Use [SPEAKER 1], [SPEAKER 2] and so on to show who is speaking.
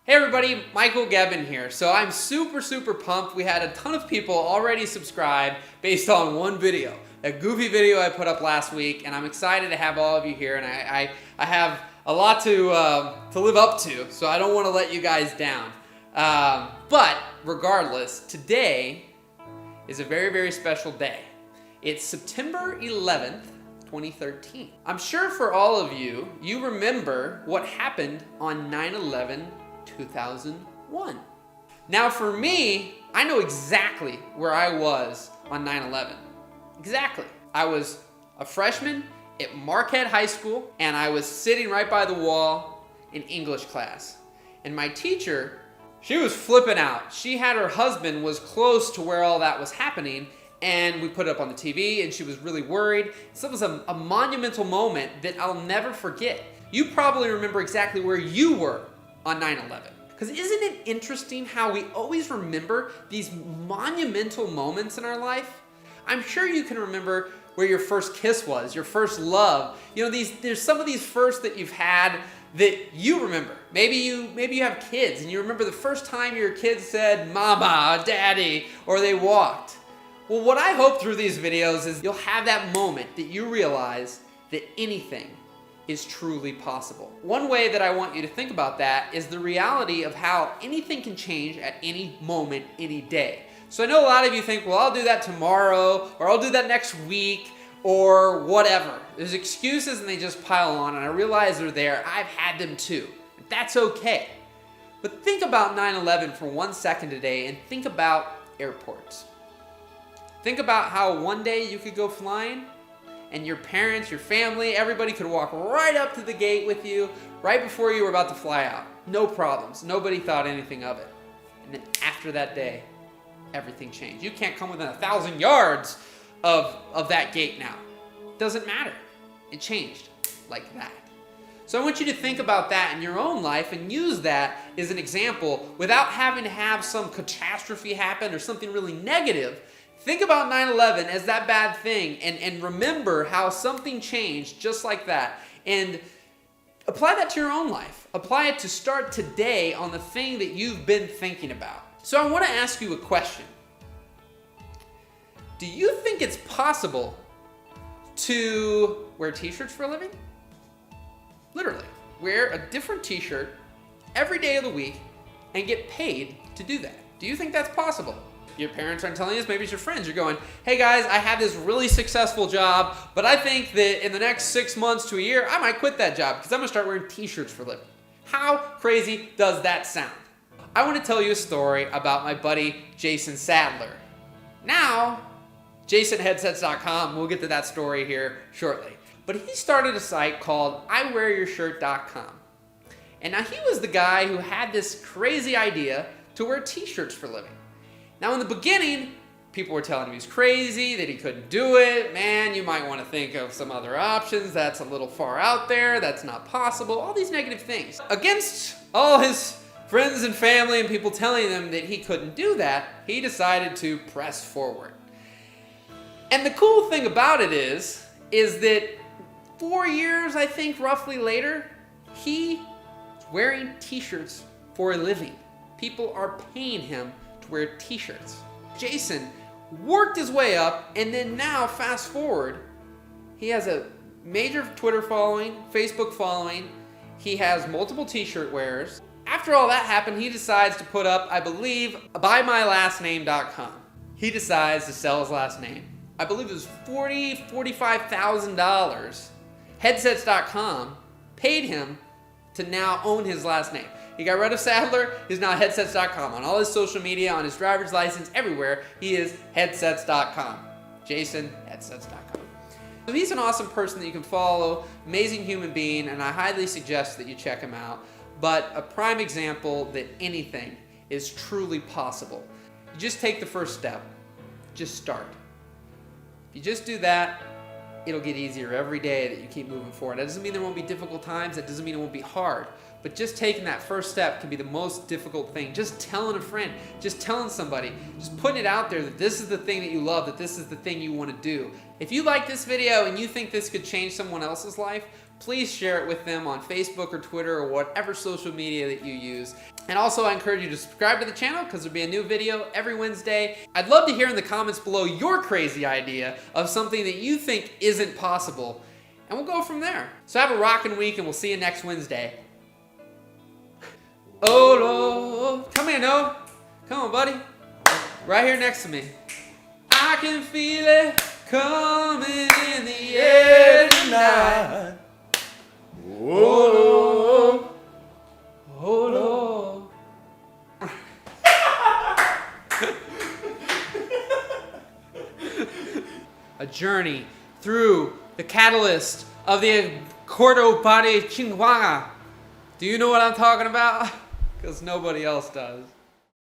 [SPEAKER 1] Hey everybody, Michael Gebben here. So I'm super pumped. We had a ton of people already subscribe based on one video, a goofy video I put up last week, and I'm excited to have all of you here. And I have a lot to live up to, so I don't want to let you guys down. But regardless, today is a very special day. It's September 11th, 2013. I'm sure for all of you, you remember what happened on 9/11. 2001. Now for me, I know exactly where I was on 9/11. Exactly. I was a freshman at Marquette High School, and I was sitting right by the wall in English class. And my teacher, she was flipping out. She had her husband was close to where all that was happening, and we put it up on the TV, and she was really worried. So it was a monumental moment that I'll never forget. You probably remember exactly where you were on 9/11. Because isn't it interesting how we always remember these monumental moments in our life? I'm sure you can remember where your first kiss was, your first love. You know, there's some of these firsts that you've had that you remember. Maybe you have kids and you remember the first time your kids said mama, daddy, or they walked. Well, what I hope through these videos is you'll have that moment that you realize that anything is truly possible. One way that I want you to think about that is the reality of how anything can change at any moment, any day. So I know a lot of you think, well, I'll do that tomorrow, or I'll do that next week, or whatever. There's excuses and they just pile on, and I realize they're there. I've had them too. That's okay. But think about 9/11 for 1 second today, and think about airports. Think about how one day you could go flying, and your parents, your family, everybody could walk right up to the gate with you right before you were about to fly out. No problems. Nobody thought anything of it. And then after that day, everything changed. You can't come within 1,000 yards of that gate now. Doesn't matter. It changed like that. So I want you to think about that in your own life and use that as an example without having to have some catastrophe happen or something really negative. Think about 9/11 as that bad thing and remember how something changed just like that. And apply that to your own life. Apply it to start today on the thing that you've been thinking about. So I want to ask you a question. Do you think it's possible to wear t-shirts for a living? Literally. Wear a different t-shirt every day of the week and get paid to do that. Do you think that's possible? Your parents aren't telling you this, maybe it's your friends. You're going, hey guys, I have this really successful job, but I think that in the next 6 months to a year, I might quit that job because I'm gonna start wearing t-shirts for a living. How crazy does that sound? I want to tell you a story about my buddy, Jason Sadler. Now, JasonHeadsets.com, we'll get to that story here shortly. But he started a site called IWearYourShirt.com. And now he was the guy who had this crazy idea to wear t-shirts for a living. Now in the beginning, people were telling him he was crazy, that he couldn't do it. Man, you might want to think of some other options. That's a little far out there. That's not possible. All these negative things. Against all his friends and family and people telling him that he couldn't do that, he decided to press forward. And the cool thing about it is that 4 years, I think, roughly later, he's wearing t-shirts for a living. People are paying him to wear t-shirts. Jason worked his way up, and then now, fast forward, he has a major Twitter following, Facebook following. He has multiple t-shirt wearers. After all that happened, he decides to put up, I believe, buymylastname.com. He decides to sell his last name. I believe it was $45,000. Headsets.com paid him to now own his last name. He got rid of Sadler. He's now Headsets.com. On all his social media, on his driver's license, everywhere, he is Headsets.com. Jason, Headsets.com. So he's an awesome person that you can follow, amazing human being, and I highly suggest that you check him out. But a prime example that anything is truly possible. You just take the first step. Just start. If you just do that, it'll get easier every day that you keep moving forward. That doesn't mean there won't be difficult times. That doesn't mean it won't be hard. But just taking that first step can be the most difficult thing. Just telling a friend, just telling somebody, just putting it out there that this is the thing that you love, that this is the thing you want to do. If you like this video and you think this could change someone else's life, please share it with them on Facebook or Twitter or whatever social media that you use. And also I encourage you to subscribe to the channel because there'll be a new video every Wednesday. I'd love to hear in the comments below your crazy idea of something that you think isn't possible. And we'll go from there. So have a rockin' week and we'll see you next Wednesday. Oh Lord, come here, Noah. Come on, buddy. Right here next to me. I can feel it coming in the air tonight. Oh, oh, Lord. A journey through the catalyst of the Cordo Bade Chingwanga. Do you know what I'm talking about? Because nobody else does.